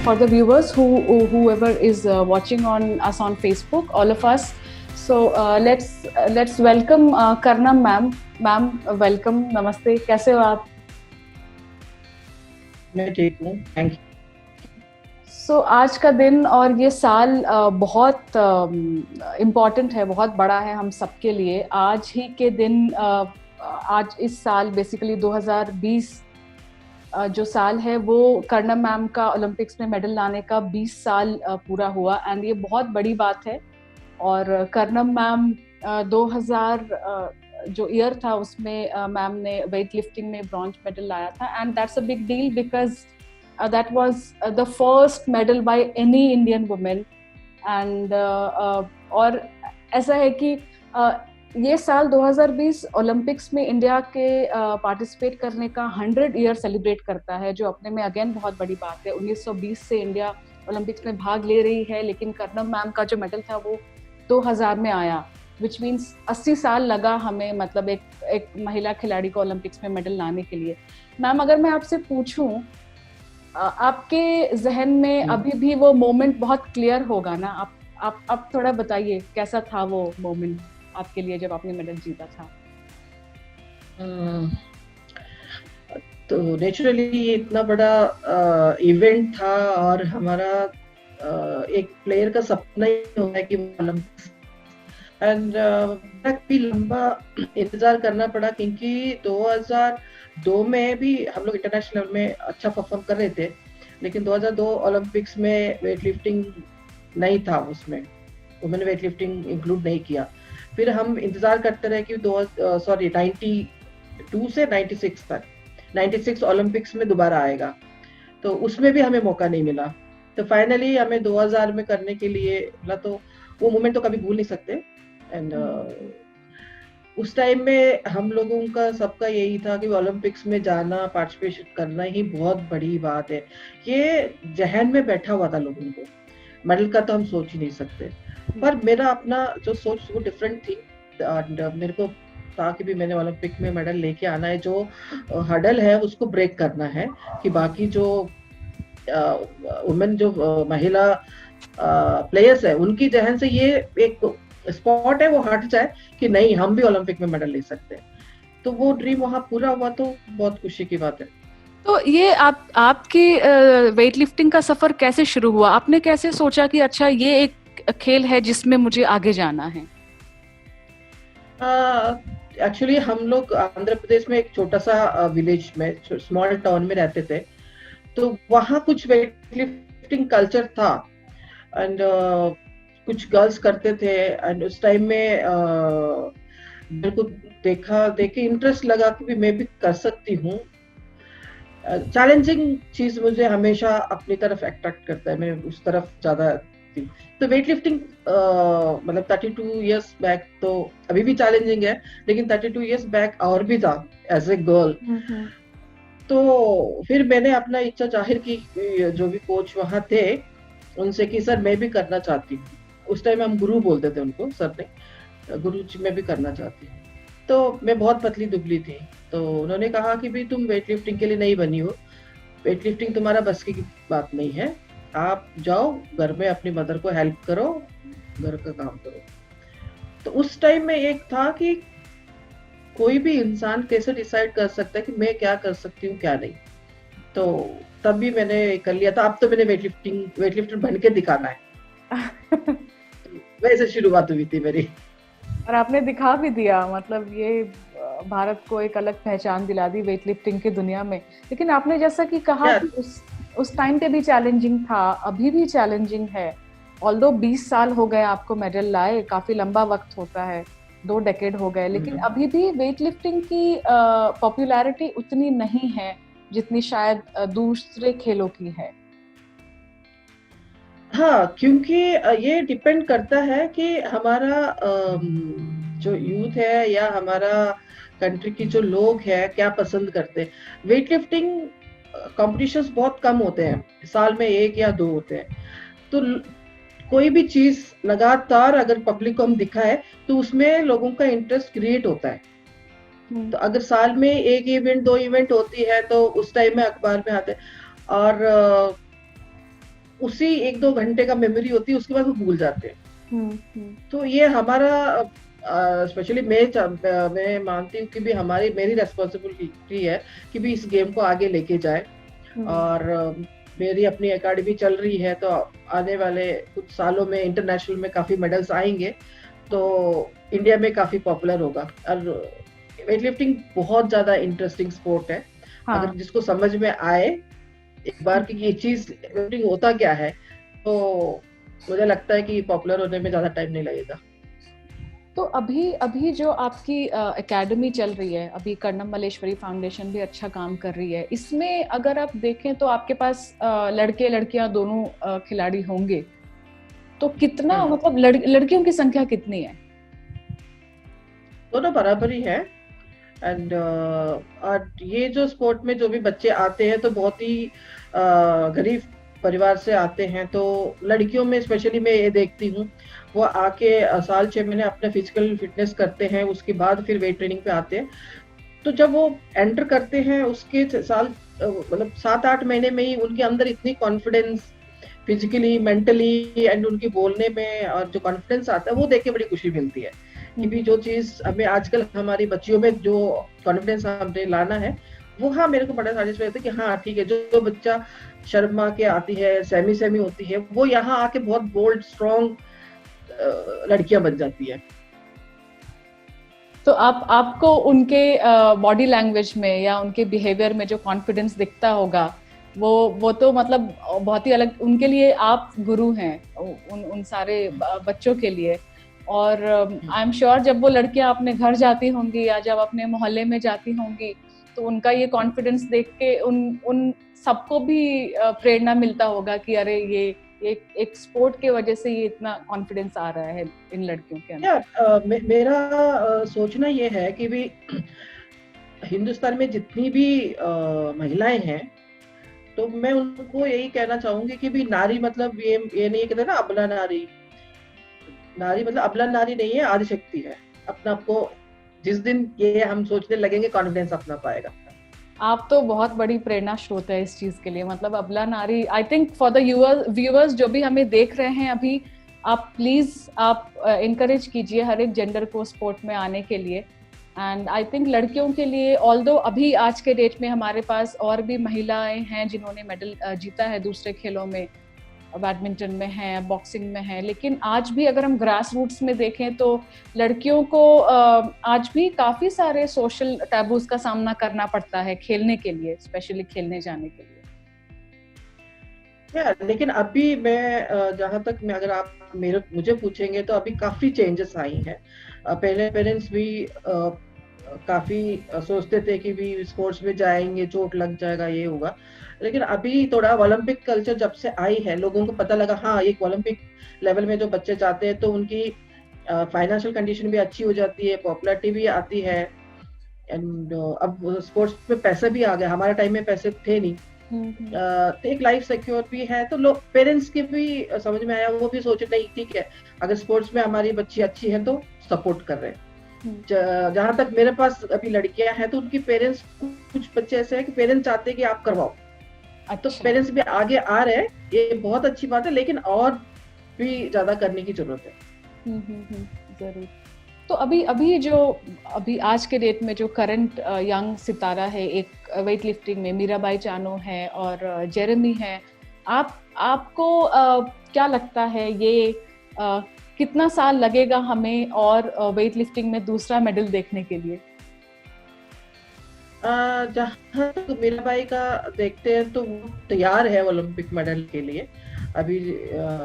for the viewers whoever is watching on us on Facebook, all of us. So let's welcome Karnam ma'am. Ma'am, welcome. Namaste. कैसे हो आप? मैं ठीक हूँ, thank you. So आज का दिन और ये साल बहुत इम्पॉर्टेंट है, बहुत बड़ा है हम सबके लिए। आज ही के दिन आज इस साल बेसिकली 2020 जो साल है वो कर्णम मैम का ओलंपिक्स में मेडल लाने का 20 साल पूरा हुआ एंड ये बहुत बड़ी बात है। और कर्णम मैम 2000 जो ईयर था उसमें मैम ने वेट लिफ्टिंग में ब्रॉन्ज मेडल लाया था and that's a big deal because that was the first medal by any Indian woman and और ऐसा है कि ये साल 2020 ओलंपिक्स में इंडिया के पार्टिसिपेट करने का 100 ईयर सेलिब्रेट करता है, जो अपने में अगेन बहुत बड़ी बात है। 1920 से इंडिया ओलंपिक्स में भाग ले रही है, लेकिन कर्णम मैम का जो मेडल था वो 2000 में आया, विच मीन्स 80 साल लगा हमें, मतलब एक महिला खिलाड़ी को ओलंपिक्स में मेडल लाने के लिए। मैम, अगर मैं आपसे पूछूं, आपके जहन में अभी भी वो मोमेंट बहुत क्लियर होगा ना? आप थोड़ा बताइए कैसा था वो मोमेंट आपके लिए जब आपने मेडल जीता था? तो नेचुरली ये इतना बड़ा इवेंट था और हमारा एक प्लेयर का सपना ही होता है कि ओलंपिक्स एंड काफी लंबा इंतजार करना पड़ा, क्योंकि 2002 में भी हम लोग इंटरनेशनल लेवल में अच्छा परफॉर्म कर रहे थे, लेकिन 2002 ओलंपिक्स में वेट लिफ्टिंग नहीं था, उसमें वुमेन वेट लिफ्टिंग इंक्लूड नहीं किया। फिर हम इंतजार करते रहे कि 92 से 96 तक, 96 ओलंपिक्स में दोबारा आएगा, तो उसमें भी हमें मौका नहीं मिला। तो फाइनली हमें 2000 में करने के लिए मिला, तो वो मोमेंट तो कभी भूल नहीं सकते। एंड उस टाइम में हम लोगों का सबका यही था कि ओलंपिक्स में जाना, पार्टिसिपेट करना ही बहुत बड़ी बात है। ये जहन में बैठा हुआ था लोगों को, मेडल का तो हम सोच ही नहीं सकते। पर मेरा अपना जो सोच वो डिफरेंट थी। मेरे को था कि भी मैंने ओलंपिक में मेडल लेके आना है, जो हर्डल है उसको ब्रेक करना है, कि बाकी जो वुमेन जो महिला प्लेयर्स है उनकी जहन से ये एक स्पॉट है वो हट जाए कि नहीं, हम भी ओलंपिक में मेडल ले सकते हैं। तो वो ड्रीम वहाँ पूरा हुआ, तो बहुत खुशी की बात है। तो ये आपकी वेट लिफ्टिंग का सफर कैसे शुरू हुआ? आपने कैसे सोचा कि अच्छा ये एक खेल है जिसमें मुझे आगे जाना है? एक्चुअली हम लोग आंध्र प्रदेश में एक छोटा सा विलेज में, स्मॉल टाउन में रहते थे, तो वहाँ कुछ वेट लिफ्टिंग कल्चर था एंड कुछ गर्ल्स करते थे। एंड उस टाइम में मेरे को देख के इंटरेस्ट लगा कि मैं भी कर सकती हूँ। चैलेंजिंग चीज मुझे हमेशा अपनी तरफ अट्रैक्ट करता है, मैं उस तरफ ज्यादा थी। तो वेट लिफ्टिंग मतलब 32 इयर्स बैक, तो अभी भी चैलेंजिंग है, लेकिन 32 इयर्स बैक और भी था एज ए गर्ल। तो फिर मैंने अपना इच्छा जाहिर की, जो भी कोच वहाँ थे उनसे कि सर मैं भी करना चाहती हूँ। उस टाइम हम गुरु बोलते थे उनको, सर ने, गुरु जी मैं भी करना चाहती हूँ। तो मैं बहुत पतली दुबली थी, तो उन्होंने कहा कि भाई तुम वेट लिफ्टिंग के लिए नहीं बनी हो, वेट लिफ्टिंग तुम्हारा बस की बात नहीं है, आप जाओ घर में अपनी मदर को हेल्प करो, घर का काम करो। तो उस टाइम में एक था कि कोई भी इंसान कैसे डिसाइड कर सकता है कि मैं क्या कर सकती हूँ क्या नहीं। तो तब भी मैंने कर लिया था, अब तो मैंने वेटलिफ्टर बन के दिखाना है। तो वैसे शुरुआत हुई थी मेरी। और आपने दिखा भी दिया, मतलब ये भारत को एक अलग पहचान दिला दी वेट लिफ्टिंग की दुनिया में। लेकिन आपने जैसा कि कहा कि उस टाइम पे भी चैलेंजिंग था, अभी भी चैलेंजिंग है। ऑल्दो 20 साल हो गए आपको मेडल लाए, काफी लंबा वक्त होता है, 2 डेकेड हो गए, लेकिन अभी भी वेट लिफ्टिंग की पॉपुलैरिटी उतनी नहीं है जितनी शायद दूसरे खेलों की है। हाँ, क्योंकि ये डिपेंड करता है कि हमारा जो यूथ है या हमारा कंट्री की जो लोग हैं क्या पसंद करते हैं। वेट लिफ्टिंग कॉम्पिटिशंस बहुत कम होते हैं, साल में 1 या 2 होते हैं। तो कोई भी चीज लगातार अगर पब्लिक को हम दिखाए तो उसमें लोगों का इंटरेस्ट क्रिएट होता है। तो अगर साल में 1 इवेंट 2 इवेंट होती है तो उस टाइम में अखबार में आते हैं। और उसी 1-2 घंटे का मेमोरी होती है, उसके बाद वो भूल जाते हैं। तो ये हमारा स्पेशली मैं मानती हूँ कि भी मेरी रेस्पॉन्सिबिलिटी है कि भी इस गेम को आगे लेके जाए। और मेरी अपनी एकेडमी चल रही है, तो आने वाले कुछ सालों में इंटरनेशनल में काफी मेडल्स आएंगे, तो इंडिया में काफी पॉपुलर होगा। और वेट लिफ्टिंग बहुत ज्यादा इंटरेस्टिंग स्पोर्ट है। हाँ। अगर जिसको समझ में आए एक बार कि ये चीज लिफ्टिंग होता क्या है, तो मुझे लगता है कि पॉपुलर होने में ज्यादा टाइम नहीं लगेगा। तो अभी अभी जो आपकी एकेडमी चल रही है, अभी कर्णम मल्लेश्वरी फाउंडेशन भी अच्छा काम कर रही है, इसमें अगर आप देखें तो आपके पास लड़के लड़कियां दोनों खिलाड़ी होंगे, तो कितना मतलब लड़कियों की संख्या कितनी है? दोनों बराबर ही है। एंड और ये जो स्पोर्ट में जो भी बच्चे आते हैं तो बहुत ही गरीब परिवार से आते हैं। तो लड़कियों में स्पेशली मैं ये देखती हूँ, वो आके साल 6 महीने अपने फिजिकल फिटनेस करते हैं, उसके बाद फिर वेट ट्रेनिंग पे आते हैं। तो जब वो एंटर करते हैं उसके साल मतलब 7-8 महीने में ही उनके अंदर इतनी कॉन्फिडेंस फिजिकली मेंटली एंड उनकी बोलने में और जो कॉन्फिडेंस आता है, वो देख के बड़ी खुशी मिलती है कि भी जो चीज हमें आजकल हमारी बच्चियों में जो कॉन्फिडेंस हमने लाना है, वो हाँ मेरे को बड़ा सेटिस्फाई होता है कि हाँ ठीक है, जो बच्चा शर्मा के आती है, सेमी सेमी होती है, वो यहाँ आके बहुत बोल्ड स्ट्रॉन्ग लड़कियां बन जाती है। तो आपको उनके बॉडी लैंग्वेज में या उनके बिहेवियर में जो कॉन्फिडेंस दिखता होगा, वो तो मतलब बहुत ही अलग, उनके लिए आप गुरु हैं उन सारे बच्चों के लिए। और आई एम श्योर जब वो लड़कियां अपने घर जाती होंगी या जब अपने मोहल्ले में जाती होंगी, तो उनका ये कॉन्फिडेंस देख के उन सबको भी प्रेरणा मिलता होगा कि अरे ये एक स्पोर्ट के वजह से ये इतना कॉन्फिडेंस आ रहा है इन लड़कियों के अंदर। मेरा सोचना ये है कि भी हिंदुस्तान में जितनी भी महिलाएं हैं, तो मैं उनको यही कहना चाहूंगी कि भी नारी मतलब ये नहीं कहते ना अबला नारी। नारी मतलब अबला नारी नहीं है, आदिशक्ति है। अपना आपको जिस दिन ये हम सोचने लगेंगे, कॉन्फिडेंस अपना पाएगा। आप तो बहुत बड़ी प्रेरणा स्रोत है इस चीज के लिए। मतलब अबला नारी, I think for the viewers जो भी हमें देख रहे हैं अभी, आप प्लीज आप इनकरेज कीजिए हर एक जेंडर को स्पोर्ट में आने के लिए। एंड आई थिंक लड़कियों के लिए, ऑल्दो अभी आज के डेट में हमारे पास और भी महिलाएं हैं जिन्होंने मेडल जीता है दूसरे खेलों में, बैडमिंटन में है, बॉक्सिंग में है, लेकिन आज भी अगर हम ग्रास रूट्स में देखें तो लड़कियों को आज भी काफी सारे सोशल टैबूज का सामना करना पड़ता है खेलने के लिए, स्पेशली खेलने जाने के लिए। लेकिन अभी मैं जहां तक मैं अगर आप मुझे पूछेंगे तो अभी काफी चेंजेस आई हैं। पहले पेरेंट्स भी काफी सोचते थे कि भी स्पोर्ट्स में जाएंगे चोट लग जाएगा, ये होगा। लेकिन अभी थोड़ा ओलंपिक कल्चर जब से आई है, लोगों को पता लगा हाँ एक ओलंपिक लेवल में जो बच्चे जाते हैं तो उनकी फाइनेंशियल कंडीशन भी अच्छी हो जाती है, पॉपुलैरिटी भी आती है। एंड अब स्पोर्ट्स में पैसे भी आ गए, हमारे टाइम में पैसे थे नहीं। तो एक लाइफ सिक्योर भी है, तो लोग पेरेंट्स के भी समझ में आया, वो भी सोचे नहीं ठीक है अगर स्पोर्ट्स में हमारी बच्ची अच्छी है तो सपोर्ट कर रहे हैं। जहां तक मेरे पास अभी लड़कियां हैं तो उनकी पेरेंट्स, कुछ बच्चे ऐसे हैं कि पेरेंट्स चाहते हैं कि आप करवाओ। तो पेरेंट्स भी आगे आ रहे हैं, ये बहुत अच्छी बात है, लेकिन और भी ज्यादा करने की जरूरत है। जरूर। तो अभी आज के डेट में जो करंट यंग सितारा है एक वेट लिफ्टिंग में, मीराबाई चानू है और जेरेमी है, आपको क्या लगता है ये कितना साल लगेगा हमें और वेट लिफ्टिंग में दूसरा मेडल देखने के लिए? जहाँ तक मीराबाई का देखते हैं तो वो तैयार है ओलंपिक मेडल के लिए। अभी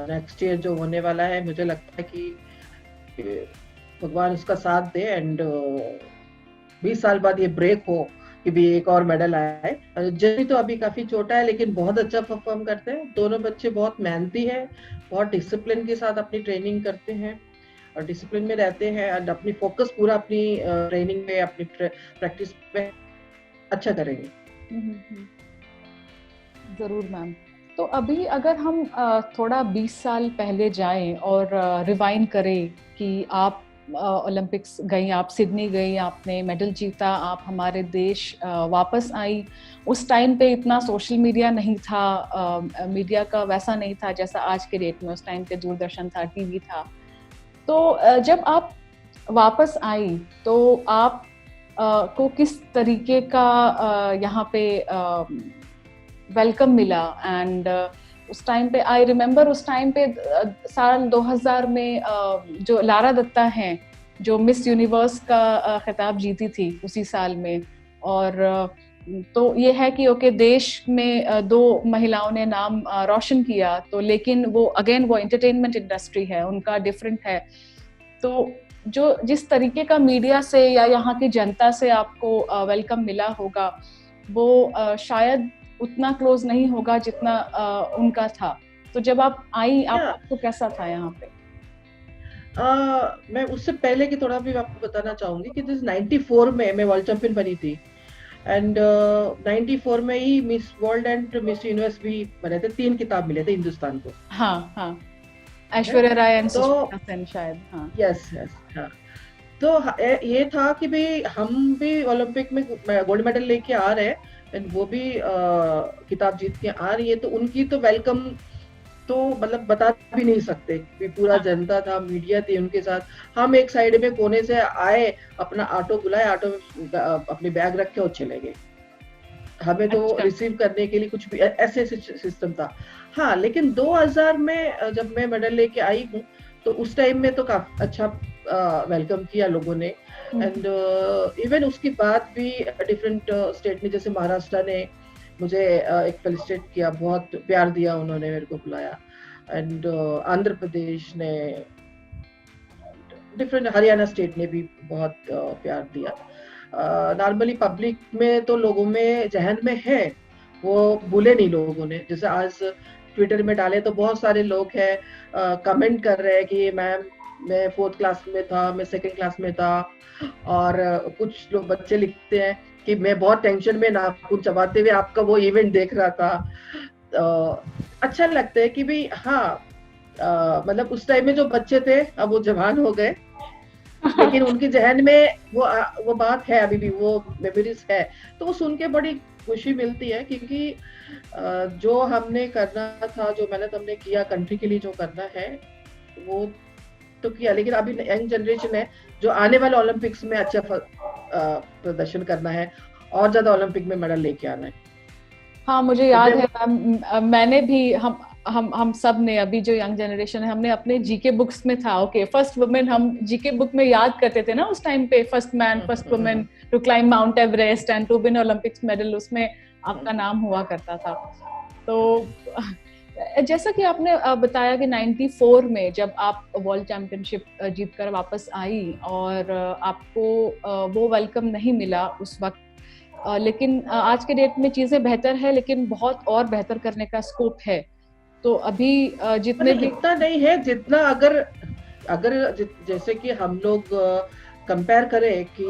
नेक्स्ट ईयर जो होने वाला है, मुझे लगता है कि भगवान उसका साथ दे एंड 20 साल बाद ये ब्रेक हो कि भी एक और मेडल आए। जेरी तो अभी काफी छोटा है लेकिन बहुत अच्छा परफॉर्म करते हैं। दोनों बच्चे बहुत मेहनती हैं, बहुत डिसिप्लिन के साथ अपनी ट्रेनिंग करते हैं और डिसिप्लिन में रहते हैं और अपनी फोकस पूरा अपनी ट्रेनिंग पे, अपनी प्रैक्टिस पे अच्छा करेंगे। जरूर मैम। तो अभी अगर हम थोड़ा 20 साल पहले जाएं और रिवाइंड करें कि आप ओलंपिक्स गई, आप सिडनी गई, आपने मेडल जीता, आप हमारे देश वापस आई। उस टाइम पे इतना सोशल मीडिया नहीं था, मीडिया का वैसा नहीं था जैसा आज के डेट में। उस टाइम पे दूरदर्शन था, टीवी था। तो जब आप वापस आई तो आप को किस तरीके का यहाँ पे वेलकम मिला? एंड उस टाइम पे आई रिमेम्बर, उस टाइम पे साल 2000 में जो लारा दत्ता हैं, जो मिस यूनिवर्स का खिताब जीती थी उसी साल में। और तो ये है कि ओके, देश में दो महिलाओं ने नाम रोशन किया, तो लेकिन वो अगेन वो एंटरटेनमेंट इंडस्ट्री है, उनका डिफरेंट है। तो जो जिस तरीके का मीडिया से या यहाँ की जनता से आपको वेलकम मिला होगा, वो शायद उतना क्लोज नहीं होगा जितना उनका था। तो जब आप आई, आपको कैसा था यहाँ पे? मैं उससे पहले की थोड़ा भी आपको बताना चाहूंगी कि 94 में मैं वर्ल्ड चैंपियन बनी थी। एंड 94 में ही Miss World and Miss Universe भी बने थे, 3 खिताब मिले थे हिंदुस्तान को। हाँ हाँ, ऐश्वर्या राय एंड सुष्मिता सेन शायद। हाँ, यस यस, हाँ। तो ये था कि भाई हम भी ओलंपिक में गोल्ड मेडल लेके आ रहे हैं, एंड वो भी खिताब जीत के आ रही है, तो उनकी तो वेलकम तो मतलब बता भी नहीं सकते कि पूरा जनता था, मीडिया थी उनके साथ। हम एक साइड में कोने से आए, अपना ऑटो बुलाए, ऑटो में अपनी बैग रख के और चले गए। हमें तो रिसीव करने के लिए कुछ भी ऐसे सिस्टम था। हाँ, लेकिन 2000 में जब मैं मेडल लेके आई हूँ, तो उस टाइम में तो काफी अच्छा वेलकम किया लोगों ने। एंड इवन उसके बाद भी डिफरेंट स्टेट में, जैसे महाराष्ट्र ने मुझे एक फेलिसिटेट किया, बहुत प्यार दिया उन्होंने, मेरे को बुलाया। एंड आंध्र प्रदेश ने, डिफरेंट हरियाणा स्टेट ने भी बहुत प्यार दिया। नॉर्मली पब्लिक में तो लोगों में जहन में है, वो भूले नहीं लोगों ने। जैसे आज ट्विटर में डाले तो बहुत सारे लोग हैं कमेंट कर रहे हैं कि मैम मैं 4th क्लास में था, मैं 2nd क्लास में था। और कुछ लोग बच्चे लिखते हैं कि मैं बहुत टेंशन में नाखून चबाते हुए आपका वो इवेंट देख रहा था। अच्छा लगता है कि भाई हाँ, मतलब उस टाइम में जो बच्चे थे अब वो जवान हो गए, लेकिन उनके जहन में वो बात है, अभी भी वो मेमोरीज है। तो वो सुन के बड़ी खुशी मिलती है, क्योंकि जो हमने करना था, जो मेहनत हमने किया कंट्री के लिए, जो करना है वो तो किया। लेकिन अभी यंग जनरेशन है जो आने वाले ओलंपिक्स में अच्छा प्रदर्शन करना है और ज्यादा ओलंपिक में मेडल लेके आना है। हाँ, मुझे याद है, मैंने भी, हम सब ने, अभी जो यंग जनरेशन है, हमने अपने जीके बुक्स में था, ओके, फर्स्ट वुमेन, हम जीके बुक में याद करते थे ना उस टाइम पे, first man, first women to climb Mount Everest and to win Olympics medal, उसमें आपका नाम हुआ करता था। तो जैसा कि आपने बताया कि 94 में जब आप वर्ल्ड चैंपियनशिप जीतकर वापस आई और आपको वो वेलकम नहीं मिला उस वक्त, लेकिन आज के डेट में चीजें बेहतर है, लेकिन बहुत और बेहतर करने का स्कोप है। तो अभी जितने भी इतना नहीं है जितना, अगर जैसे कि हम लोग कंपेयर करें कि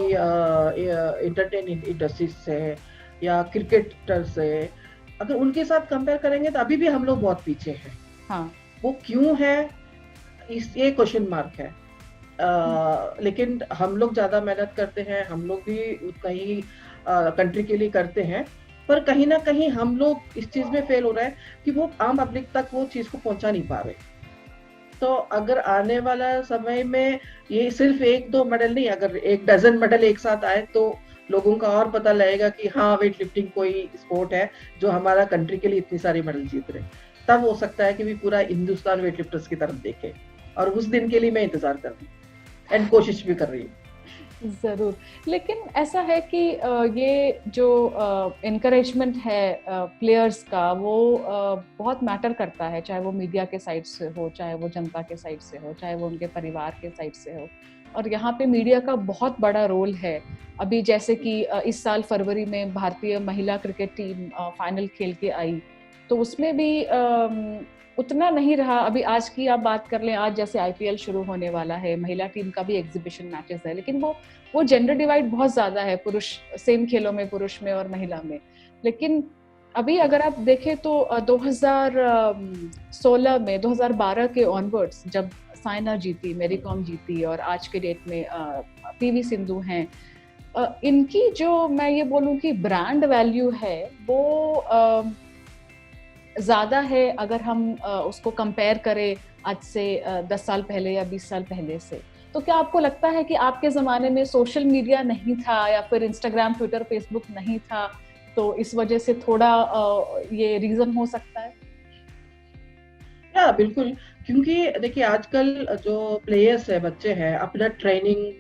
एंटरटेनमेंट इंडस्ट्री से या क्रिकेटर से, अगर उनके साथ कंपेयर करेंगे तो अभी भी हम लोग बहुत पीछे हैं। हाँ, वो क्यों है, ये क्वेश्चन मार्क है। लेकिन हम लोग ज्यादा मेहनत करते हैं, हम लोग भी उतना ही कंट्री के लिए करते हैं, पर कहीं ना कहीं हम लोग इस चीज में फेल हो रहा है कि वो आम पब्लिक तक वो चीज को पहुंचा नहीं पा रहे। तो अगर आने वाला समय में ये सिर्फ 1-2 मेडल नहीं, अगर 1 डजन मेडल एक साथ आए तो लोगों का और पता लगेगा कि हाँ, वेट लिफ्टिंग कोई स्पोर्ट है जो हमारा कंट्री के लिए इतनी सारी मेडल जीत रहे। तब हो सकता है कि भी पूरा हिंदुस्तान वेट लिफ्टर्स की तरफ देखे, और उस दिन के लिए मैं इंतजार कर रही हूँ एंड कोशिश भी कर रही हूँ। जरूर, लेकिन ऐसा है कि ये जो एनकरेजमेंट है प्लेयर्स का, वो बहुत मैटर करता है, चाहे वो मीडिया के साइड से हो, चाहे वो जनता के साइड से हो, चाहे वो उनके परिवार के साइड से हो। और यहाँ पे मीडिया का बहुत बड़ा रोल है। अभी जैसे कि इस साल फरवरी में भारतीय महिला क्रिकेट टीम फाइनल खेल के आई, तो उसमें भी उतना नहीं रहा। अभी आज की आप बात कर लें, आज जैसे आईपीएल शुरू होने वाला है, महिला टीम का भी एग्जीबिशन मैचेस है, लेकिन वो जेंडर डिवाइड बहुत ज्यादा है, पुरुष सेम खेलों में, पुरुष में और महिला में। लेकिन अभी अगर आप देखें तो 2016 में 2012 के ऑनवर्ड्स जब साइना जीती, मेरी कॉम जीती और आज के डेट में पीवी सिंधु हैं, इनकी जो मैं ये बोलूं कि ब्रांड वैल्यू है वो ज़्यादा है अगर हम उसको कंपेयर करें आज से 10 साल पहले या 20 साल पहले से। तो क्या आपको लगता है कि आपके ज़माने में सोशल मीडिया नहीं था या फिर इंस्टाग्राम, ट्विटर, फेसबुक नहीं था, तो इस वजह से थोड़ा ये रीज़न हो सकता है? या बिल्कुल, क्योंकि देखिए आजकल जो प्लेयर्स है, बच्चे हैं, अपना ट्रेनिंग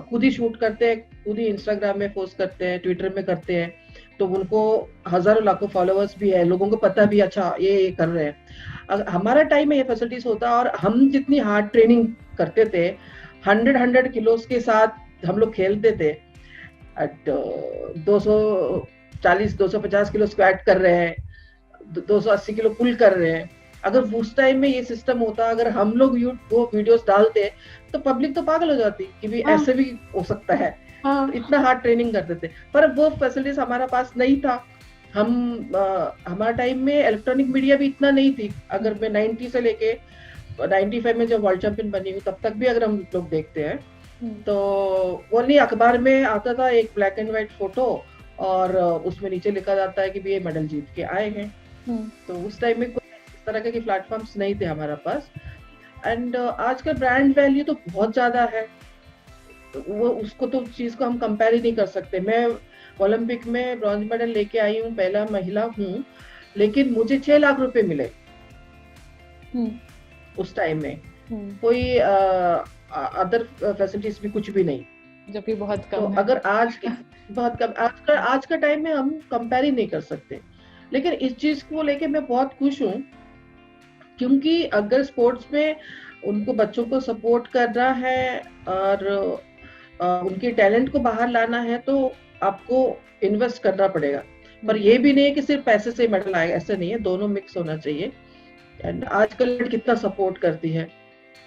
खुद ही शूट करते हैं, खुद ही इंस्टाग्राम में पोस्ट करते हैं, ट्विटर में करते हैं, तो उनको हजारों लाखों फॉलोअर्स भी है, लोगों को पता भी अच्छा ये कर रहे हैं। हमारा टाइम में ये फैसिलिटीज होता और हम जितनी हार्ड ट्रेनिंग करते थे, 100 किलोस के साथ हम लोग खेलते थे, 250 किलो स्क्वाट कर रहे हैं, 280 किलो पुल कर रहे हैं। अगर उस टाइम में ये सिस्टम होता, अगर हम लोग वो वीडियोस डालते, तो पब्लिक तो पागल हो जाती कि भी हाँ, ऐसे भी हो सकता है। हाँ, तो इतना हार्ड ट्रेनिंग करते थे, पर वो फैसिलिटीज हमारा पास नहीं था। हम हमारा टाइम में इलेक्ट्रॉनिक मीडिया भी इतना नहीं थी। अगर मैं 90 से लेके 95 में जब वर्ल्ड चैंपियन बनी हूँ, तब तक भी अगर हम लोग देखते हैं तो वो नहीं, अखबार में आता था एक ब्लैक एंड व्हाइट फोटो और उसमें नीचे लिखा जाता है कि भी ये मेडल जीत के आए हैं। तो उस टाइम में कोई इस तरह के प्लेटफॉर्म्स नहीं थे हमारा पास। एंड आजकल ब्रांड वैल्यू तो बहुत ज्यादा है, वो उसको तो चीज को हम कंपेयर ही नहीं कर सकते। मैं ओलंपिक में ब्रॉन्ज मेडल लेके आई हूँ, पहला महिला हूँ, लेकिन मुझे 6 लाख रुपए मिले उस टाइम में। कोई अदर फैसिलिटीज भी कुछ भी नहीं, जबकि बहुत कम तो है। अगर बहुत कम, आज का टाइम में हम कंपेयर ही नहीं कर सकते। लेकिन इस चीज को लेके मैं बहुत खुश हूँ, क्योंकि अगर स्पोर्ट्स में उनको बच्चों को सपोर्ट करना है और उनके टैलेंट को बाहर लाना है, तो आपको इन्वेस्ट करना पड़ेगा। पर ये भी नहीं है कि सिर्फ पैसे से मेडल आएगा, ऐसा नहीं है, दोनों मिक्स होना चाहिए। एंड आजकल कितना सपोर्ट करती है।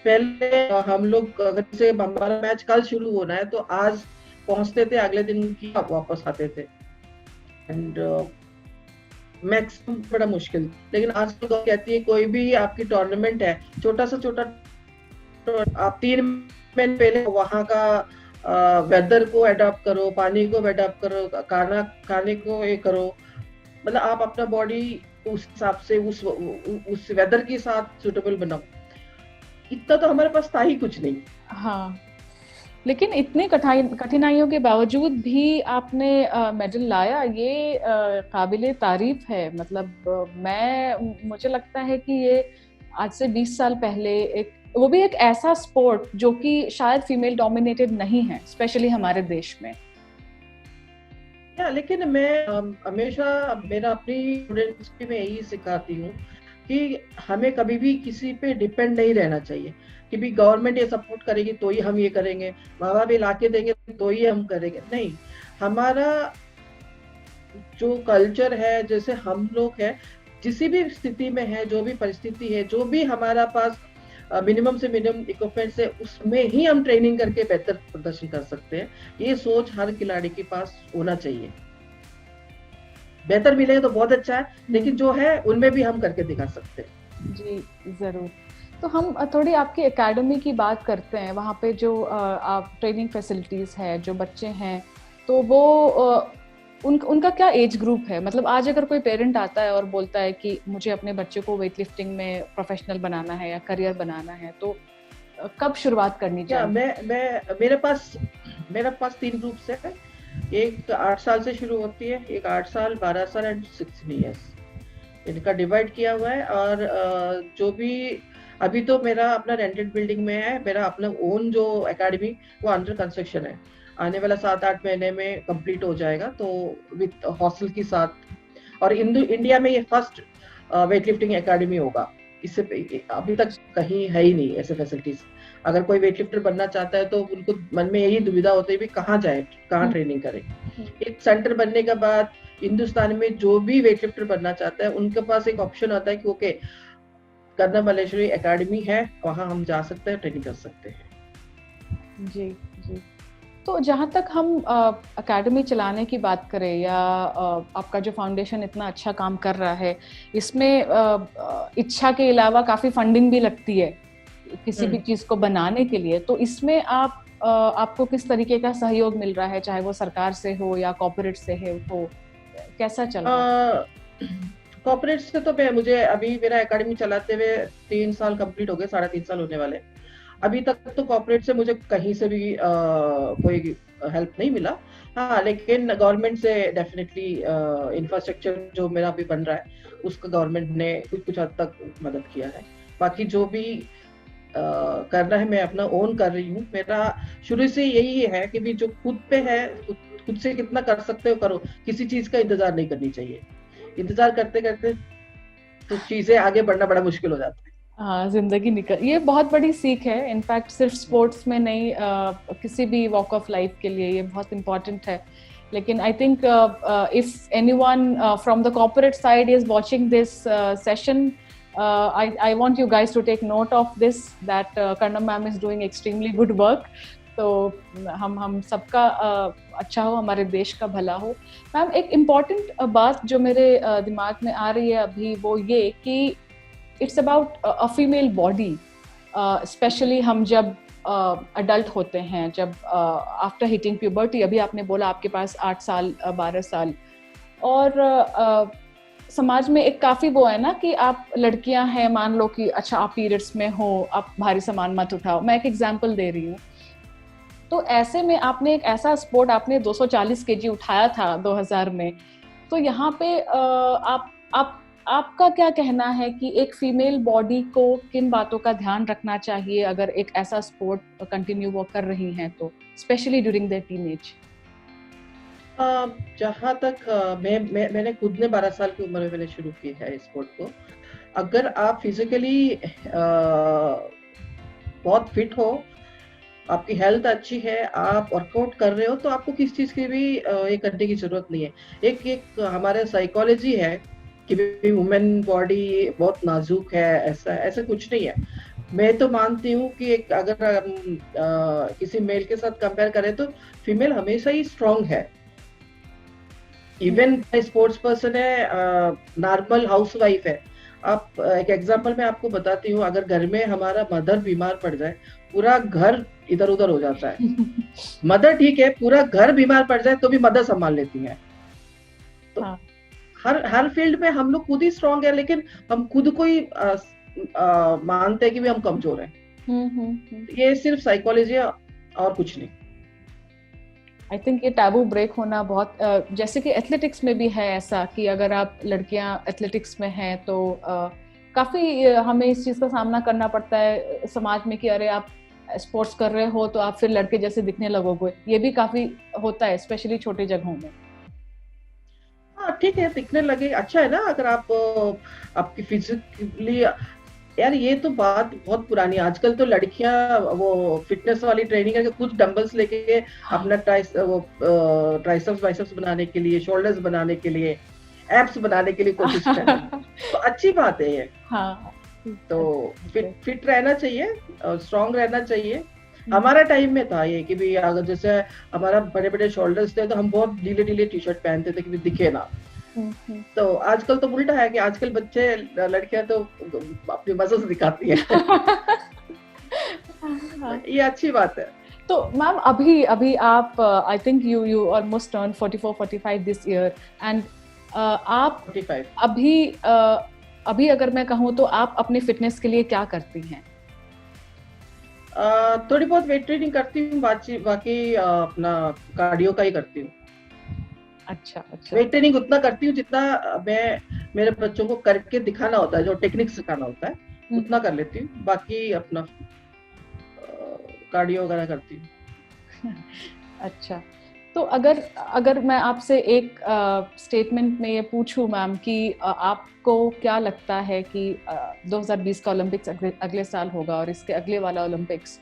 पहले हम लोग अगर से हमारा मैच कल शुरू होना है तो आज पहुंचते थे, अगले दिन की वापस आते थे। एंड मैक्सिमम बड़ा मुश्किल। लेकिन आजकल तो कहती है कोई भी आपकी टूर्नामेंट है, छोटा सा छोटा, आप 3 महीने पहले वहां का वेदर को अडॉप्ट करो, पानी को अडॉप्ट करो, खाने को ये करो, मतलब आप अपना बॉडी उस हिसाब से उस वेदर के साथ सुटेबल बनाओ। इतना तो हमारे पास था ही कुछ नहीं। हाँ, लेकिन इतनी कठिनाइयों के बावजूद भी आपने मेडल लाया, ये काबिले तारीफ है। मतलब मुझे लगता है कि ये आज से 20 साल पहले वो भी एक ऐसा स्पोर्ट जो कि शायद फीमेल डोमिनेटेड नहीं है, स्पेशली हमारे देश में। लेकिन मैं हमेशा मेरा अपनी स्टूडेंट्स की मैं यही सिखाती हूँ कि हमें कभी भी किसी पे डिपेंड नहीं रहना चाहिए कि भी गवर्नमेंट ये सपोर्ट करेगी तो ही हम ये करेंगे, माँ बाप ये लाके देंगे तो ही हम करेंगे। नहीं, हमारा जो कल्चर है, जैसे हम लोग हैं, जिस भी स्थिति में है, जो भी परिस्थिति है, जो भी हमारा पास मिनिमम से मिनिमम इक्विपमेंट है, उसमें ही हम ट्रेनिंग करके बेहतर प्रदर्शन कर सकते हैं। ये सोच हर खिलाड़ी के पास होना चाहिए। बेहतर मिलेगा तो बहुत अच्छा है, लेकिन जो है उनमें भी हम करके दिखा सकते हैं। जी जरूर। तो हम थोड़ी आपकी एकेडमी की बात करते हैं। वहाँ पे जो आप ट्रेनिंग फैसिलिटीज है, जो बच्चे हैं, तो वो उनका क्या एज ग्रुप है? मतलब आज अगर कोई पेरेंट आता है और बोलता है कि मुझे अपने बच्चे को वेट लिफ्टिंग में प्रोफेशनल बनाना है या करियर बनाना है, तो कब शुरुआत करनी चाहिए? मेरे पास 3 ग्रुप्स है। एक 8 साल से शुरू होती है, एक 8 साल, 12 साल एंड 16 इयर्स, इनका डिवाइड किया हुआ है। और जो भी अभी तो मेरा अपना रेंटेड बिल्डिंग में है, मेरा अपना ओन जो एकेडमी वो अंडर कंस्ट्रक्शन है, आने वाला 7-8 महीने में कंप्लीट हो जाएगा, तो विद हॉस्टल के साथ। और इंडिया में ये फर्स्ट वेट लिफ्टिंग एकेडमी होगा। इससे अभी तक कहीं है ही नहीं ऐसे फैसिलिटीज। अगर कोई वेट लिफ्टर बनना चाहता है तो उनको मन में यही दुविधा होती है भी कहाँ जाए, कहाँ ट्रेनिंग करें। एक सेंटर बनने के बाद हिंदुस्तान में जो भी वेट लिफ्टर बनना चाहता है, उनके पास एक ऑप्शन आता है कि ओके, करना मलेश्वरी एकेडमी है, वहां हम जा सकते हैं, ट्रेनिंग कर सकते हैं। जी जी। तो जहाँ तक हम एकेडमी चलाने की बात करें या आपका जो फाउंडेशन इतना अच्छा काम कर रहा है, इसमें इच्छा के अलावा काफ़ी फंडिंग भी लगती है किसी भी चीज़ को बनाने के लिए, तो इसमें आपको किस तरीके का सहयोग मिल रहा है, चाहे वो सरकार से हो या कॉर्पोरेट से हो, कैसा चल रहा है? कॉर्पोरेट से तो मुझे अभी मेरा एकेडमी चलाते हुए 3 साल कंप्लीट हो गए, 3.5 साल होने वाले। अभी तक तो कॉर्पोरेट से मुझे कहीं से भी कोई हेल्प नहीं मिला। हाँ, लेकिन गवर्नमेंट से डेफिनेटली इंफ्रास्ट्रक्चर जो मेरा अभी बन रहा है उसका गवर्नमेंट ने कुछ हद तक मदद किया है। बाकी जो भी करना है मैं अपना ओन कर रही हूँ। मेरा शुरू से यही है कि भी जो खुद पे है, खुद से कितना कर सकते हो करो, किसी चीज का इंतजार नहीं करनी चाहिए। इंतजार करते करते तो चीजें आगे बढ़ना बड़ा मुश्किल हो जाता है। हाँ, जिंदगी निकल, ये बहुत बड़ी सीख है। इनफैक्ट सिर्फ स्पोर्ट्स में नहीं, किसी भी वॉक ऑफ लाइफ के लिए ये बहुत इम्पोर्टेंट है। लेकिन I think if anyone from the corporate side is watching this session, I want you guys to take note of this, that Karnam ma'am is doing extremely good work. तो हम सबका अच्छा हो, हमारे देश का भला हो। मैम, एक इम्पॉर्टेंट बात जो मेरे दिमाग में आ रही है अभी, वो ये कि it's about a female body, specially हम जब अडल्ट होते हैं, जब आफ्टर हिटिंग प्यूबर्टी, अभी आपने बोला आपके पास 8 साल 12 साल, और समाज में एक काफी वो है ना कि आप लड़कियां हैं, मान लो कि अच्छा आप पीरियड्स में हो, आप भारी सामान मत उठाओ, मैं एक एग्जांपल दे रही हूँ। तो ऐसे में आपने एक ऐसा स्पोर्ट, आपने 240 केजी उठाया था 2000 में, तो यहाँ पे आपका क्या कहना है कि एक फीमेल बॉडी को किन बातों का ध्यान रखना चाहिए अगर एक ऐसा स्पोर्ट कंटिन्यू वो कर रही हैं, तो स्पेशली ड्यूरिंग देयर टीनेज? जहाँ तक मैंने खुद ने 12 साल की उम्र में मैंने शुरू की है स्पोर्ट को। अगर आप फिजिकली बहुत फिट हो, आपकी हेल्थ अच्छी है, आप वर्कआउट कर रहे हो, तो आपको किस चीज की भी ये करने की जरूरत नहीं है। एक हमारे साइकोलॉजी है कि वुमेन बॉडी बहुत नाजुक है, ऐसा कुछ नहीं है। मैं तो मानती हूँ कि एक अगर हम किसी मेल के साथ कंपेयर करें तो फीमेल हमेशा ही स्ट्रांग है। इवन स्पोर्ट्स पर्सन है, नॉर्मल हाउसवाइफ है। आप एक एग्जांपल मैं आपको बताती हूँ, अगर घर में हमारा मदर बीमार पड़ जाए, पूरा घर इधर उधर हो जाता है। मदर ठीक है, पूरा घर बीमार पड़ जाए तो भी मदर संभाल लेती है। तो हाँ। हर फील्ड में हम लोग खुद ही स्ट्रांग है, लेकिन हम खुद को ही मानते हैं कि भी हम कमजोर हैं। ये सिर्फ साइकोलॉजी है और कुछ नहीं। आई थिंक ये टैबू ब्रेक होना बहुत, जैसे कि एथलेटिक्स में भी है ऐसा कि अगर आप लड़कियां एथलेटिक्स में हैं तो काफ़ी हमें इस चीज़ का सामना करना पड़ता है समाज में कि अरे आप स्पोर्ट्स कर रहे हो तो आप फिर लड़के जैसे दिखने लगोगे। ये भी काफ़ी होता है, स्पेशली छोटे जगहों में। हाँ ठीक है, दिखने लगे, अच्छा है ना। अगर आप आपकी फिजिकली, यार ये तो बात बहुत पुरानी है। आजकल तो लड़कियां वो फिटनेस वाली ट्रेनिंग करके कुछ डंबल्स लेके अपना ट्राइसेप्स बाइसेप्स बनाने के लिए, शोल्डर्स बनाने के लिए, एब्स बनाने के लिए कोशिश कर रही है। तो अच्छी बात है ये। हाँ, तो फिट रहना चाहिए और स्ट्रांग रहना चाहिए। हमारा टाइम में था ये कि भी अगर जैसे हमारा बड़े बड़े शोल्डर्स थे तो हम बहुत ढीले ढीले टी शर्ट पहनते थे कि दिखे ना। तो आजकल तो उल्टा है कि आजकल बच्चे लड़कियां तो अपनी मसल्स दिखाती है। ये अच्छी बात है। तो मैम अभी आप I think you almost turn 44-45 this year, and आप 45 अभी अगर मैं कहूँ तो आप अपने फिटनेस के लिए क्या करती हैं? थोड़ी बहुत वेट ट्रेनिंग करती हूँ, बाकी अपना कार्डियो का ही करती हूँ। अच्छा। वेट ट्रेनिंग उतना करती हूँ जितना मैं मेरे बच्चों को करके दिखाना होता है, जो टेक्निक सिखाना होता है उतना कर लेती हूँ। बाकी अपना कार्डियो वगैरह करती हूँ। अच्छा, तो अगर मैं आपसे एक स्टेटमेंट में ये पूछूं मैम कि आपको क्या लगता है कि 2020 का ओलंपिक्स अगले साल होगा और इसके अगले वाला ओलंपिक्स,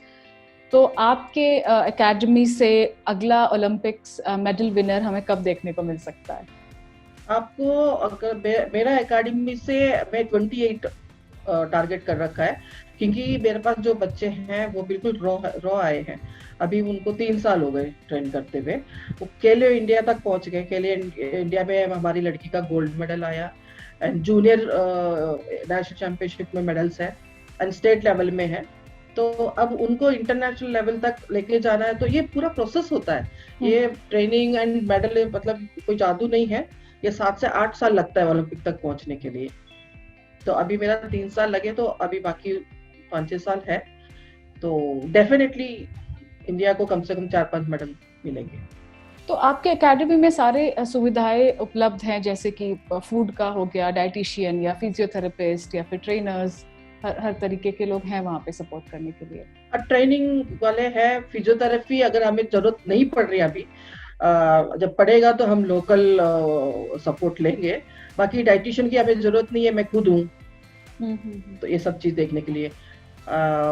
तो आपके एकेडमी से अगला ओलंपिक्स मेडल विनर हमें कब देखने को मिल सकता है? आपको अगर मेरा एकेडमी से मैं टारगेट कर रखा है, क्योंकि मेरे पास जो बच्चे हैं वो बिल्कुल रॉ आए हैं। अभी उनको 3 साल हो गए ट्रेन करते हुए। वो खेलो इंडिया तक पहुंच गए। खेलो इंडिया में हमारी लड़की का गोल्ड मेडल आया, एंड जूनियर नेशनल चैंपियनशिप में मेडल्स है, एंड स्टेट लेवल में है। तो अब उनको इंटरनेशनल लेवल तक लेके जाना है, तो ये पूरा प्रोसेस होता है। ये ट्रेनिंग एंड मेडल मतलब कोई जादू नहीं है। ये 7 से 8 साल लगता है ओलंपिक तक पहुंचने के लिए। तो अभी मेरा 3 साल लगे, तो अभी बाकी 5-6 साल है। तो डेफिनेटली इंडिया को कम से कम 4-5 मेडल मिलेंगे। तो आपके एकेडमी में सारे सुविधाएं उपलब्ध हैं, जैसे कि फूड का हो गया, डाइटिशियन या फिजियोथेरेपिस्ट या फिर ट्रेनर्स, हर तरीके के लोग हैं वहाँ पे सपोर्ट करने के लिए? ट्रेनिंग वाले हैं। फिजियोथेरेपी अगर हमें जरूरत नहीं पड़ रही अभी, जब पड़ेगा तो हम लोकल सपोर्ट लेंगे। बाकी डाइटिशियन की हमें जरूरत नहीं है, मैं खुद हूँ। तो ये सब चीज देखने के लिए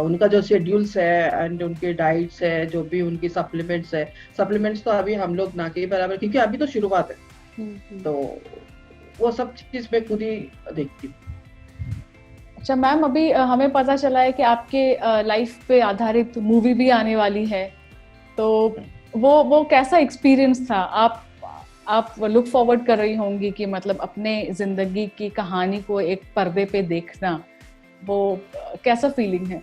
उनका जो शेड्यूल्स है एंड उनके डाइट्स है, जो भी उनकी सप्लीमेंट्स है, सप्लीमेंट्स तो अभी हम लोग ना के बराबर, क्योंकि अभी तो शुरुआत है। तो वो सब चीज मैं खुद ही देखती हूँ। अच्छा मैम, अभी हमें पता चला है कि आपके लाइफ पे आधारित मूवी भी आने वाली है, तो वो कैसा एक्सपीरियंस था? आप लुक फॉरवर्ड कर रही होंगी कि मतलब अपने जिंदगी की कहानी को एक पर्दे पे देखना, वो कैसा फीलिंग है?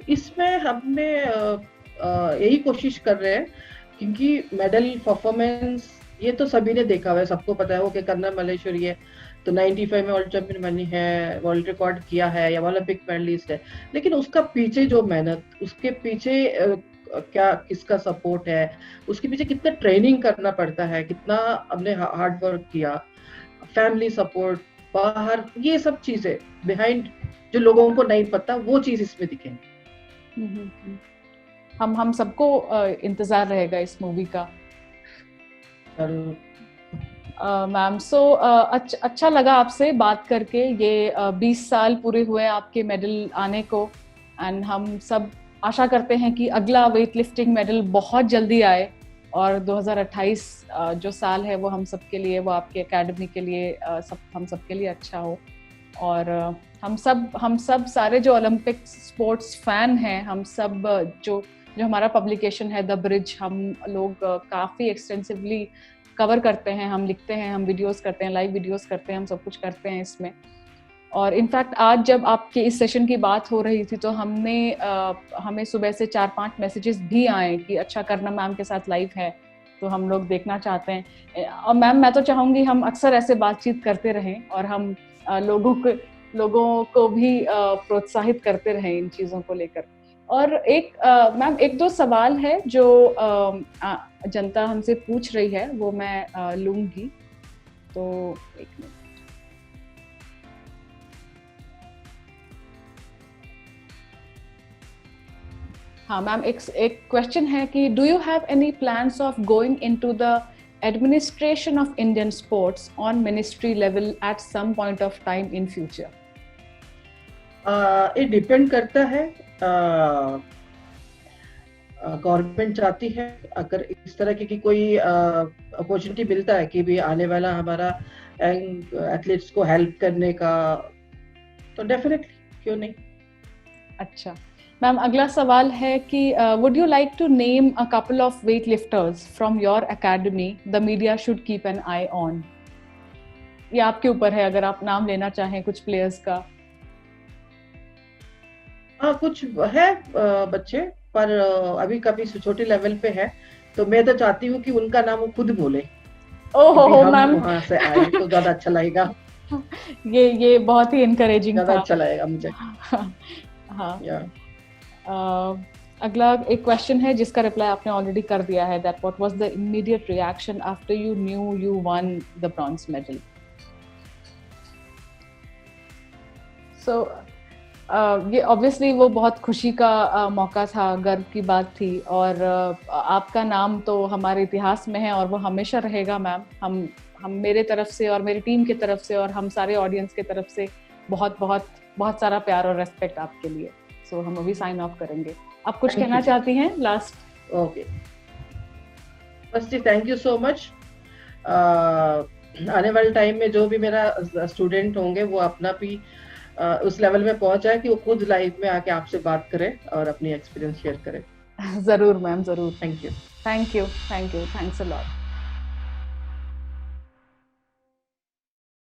इसमें हमने यही कोशिश कर रहे हैं, क्योंकि मेडल परफॉर्मेंस ये तो सभी ने देखा हुआ है, सबको पता है वो कि कर्नल मल्लेश्वरी है, तो 95 में वर्ल्ड चैंपियन बनी है, वर्ल्ड रिकॉर्ड किया है, या ओलंपिक मेडलिस्ट है। लेकिन उसका पीछे जो मेहनत, उसके पीछे क्या किसका सपोर्ट है, उसके पीछे कितना ट्रेनिंग करना पड़ता है, कितना हमने हार्ड वर्क किया, फैमिली सपोर्ट, बाहर, ये सब चीजें बिहाइंड जो लोगों को नहीं पता, वो चीज इसमें दिखेंगी। हम सबको इंतजार रहेगा इस मूवी का। मैम, सो अच्छा लगा आपसे बात करके। ये 20 साल पूरे हुए आपके मेडल आने को, एंड हम सब आशा करते हैं कि अगला वेट लिफ्टिंग मेडल बहुत जल्दी आए, और 2028 जो साल है वो हम सब के लिए, वो आपके एकेडमी के लिए, हम सब के लिए अच्छा हो। और हम सब सारे जो ओलंपिक स्पोर्ट्स फैन हैं, हम सब जो हमारा पब्लिकेशन है द ब्रिज, हम लोग काफ़ी एक्सटेंसिवली कवर करते हैं, हम लिखते हैं, हम वीडियोस करते हैं, लाइव वीडियोस करते हैं, हम सब कुछ करते हैं इसमें। और इनफैक्ट आज जब आपके इस सेशन की बात हो रही थी, तो हमें सुबह से 4-5 मैसेजेस भी आए कि अच्छा, करना मैम के साथ लाइव है, तो हम लोग देखना चाहते हैं। और मैम, मैं तो चाहूँगी हम अक्सर ऐसे बातचीत करते रहें, और हम लोगों को भी प्रोत्साहित करते रहें इन चीज़ों को लेकर। और मैम, 1-2 सवाल है जो जनता हमसे पूछ रही है, वो मैं लूंगी। तो एक मिनट। हाँ मैम, एक क्वेश्चन है कि do you have any plans of going into the administration of Indian sports on ministry level at some point of time in future? ये डिपेंड करता है, गवर्नमेंट चाहती है, अगर इस तरह की कोई अपॉर्चुनिटी मिलता है कि भी आने वाला हमारा एथलीट्स को हेल्प करने का, तो डेफिनेटली, क्यों नहीं। अच्छा मैम, अगला सवाल है कि would you like to name a couple of weight lifters from your academy the media should keep an eye on? ये आपके ऊपर है, अगर आप नाम लेना चाहें कुछ प्लेयर्स का। कुछ है बच्चे, पर अभी कभी छोटे लेवल पे है, तो मैं तो चाहती हूँ कि उनका नाम वो खुद बोले। ओहो मैम, वहां से आए तो ज्यादा अच्छा लगेगा। ये बहुत ही इनकरेजिंग था, ज्यादा अच्छा लगेगा मुझे। हाँ। अगला एक क्वेश्चन है जिसका रिप्लाई आपने ऑलरेडी कर दिया है, that what was the immediate reaction after you knew you won the bronze medal? So ये ऑब्वियसली वो बहुत खुशी का मौका था, गर्व की बात थी, और आपका नाम तो हमारे इतिहास में है और वो हमेशा रहेगा मैम। हम मेरे तरफ से और मेरी टीम की तरफ से और हम सारे ऑडियंस की तरफ से बहुत बहुत बहुत सारा प्यार और रेस्पेक्ट आपके लिए। सो हम अभी साइन ऑफ करेंगे। आप कुछ कहना चाहती हैं last? Okay, firstly thank you so much. आने वाले टाइम में जो भी मेरा स्टूडेंट होंगे वो अपना भी उस लेवल में पहुंच जाए कि वो खुद लाइव में आके आपसे बात करे और अपनी एक्सपीरियंस शेयर करे। जरूर मैम, जरूर। Thank you. Thank you, thank you, thanks a lot.